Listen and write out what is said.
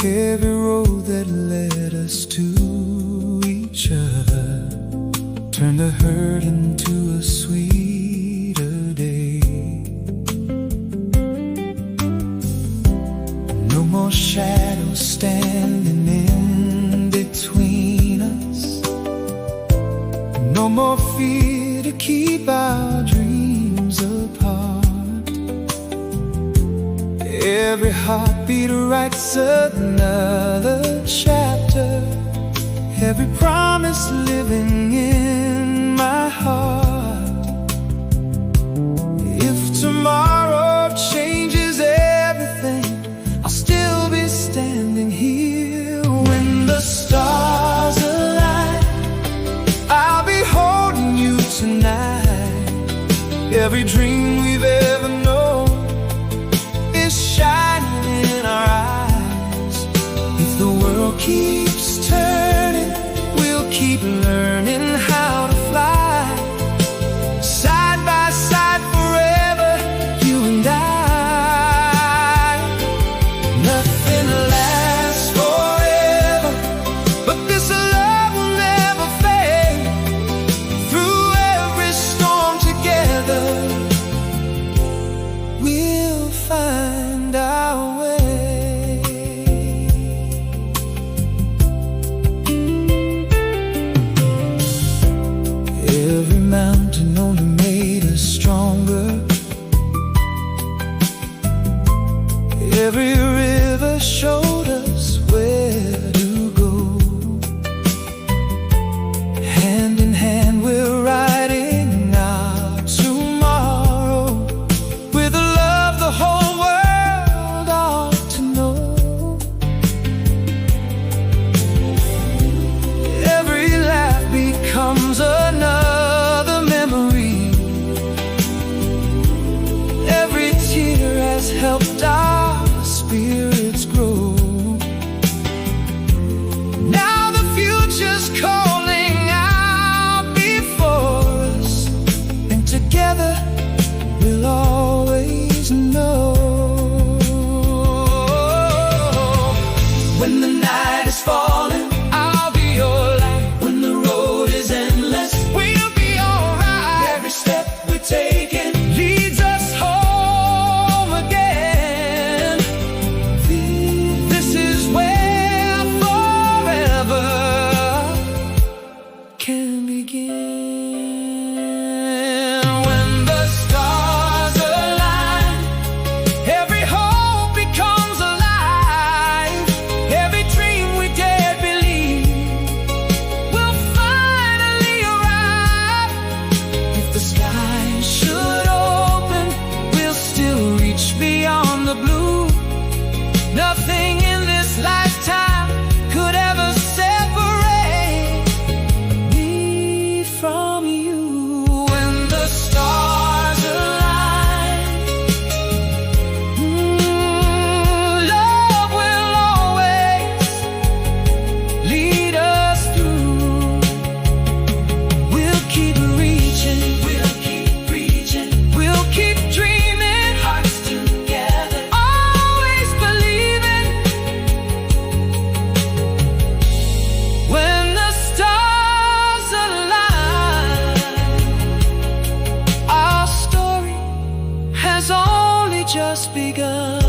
Every road that led us to each other turned the hurt into a sweeter day. No more shadows standing in between us, no more fear to keep our dreams apart. Every heartbeat writes another chapter, every promise living in my heart. If tomorrow changes everything, I'll still be standing here. When the stars align, I'll be holding you tonight. Every dream we've ever known is shining in our eyes. If the world keeps turning, we'll keep learning how to fly. Side by side forever, you and I. Nothing lasts forever, but this love will never fade. Through every storm together, we'll find our way. Every mountain only made us stronger. Every river showed us where to go. Hand in hand we're writing our tomorrow, with a love the whole world ought to know. Every laugh becomes another memory. Every tear has helped our spirits grow. Now the future's calling out before us, and together we'll always know. When the night is falling, I'll be your light. When the road is endless, we'll be alright. Every step we're taking leads us home again. This is where forever can begin. When the stars align, every hope becomes alive. Every dream we dared believe will finally arrive. If the sky should open, we'll still reach beyond the blue. Nothing in this lifetime could ever separate me from you. When the stars align, love will always lead us through. We'll keep reaching, we'll keep dreaming, hearts together, always believing. When the stars align, our story has only just begun.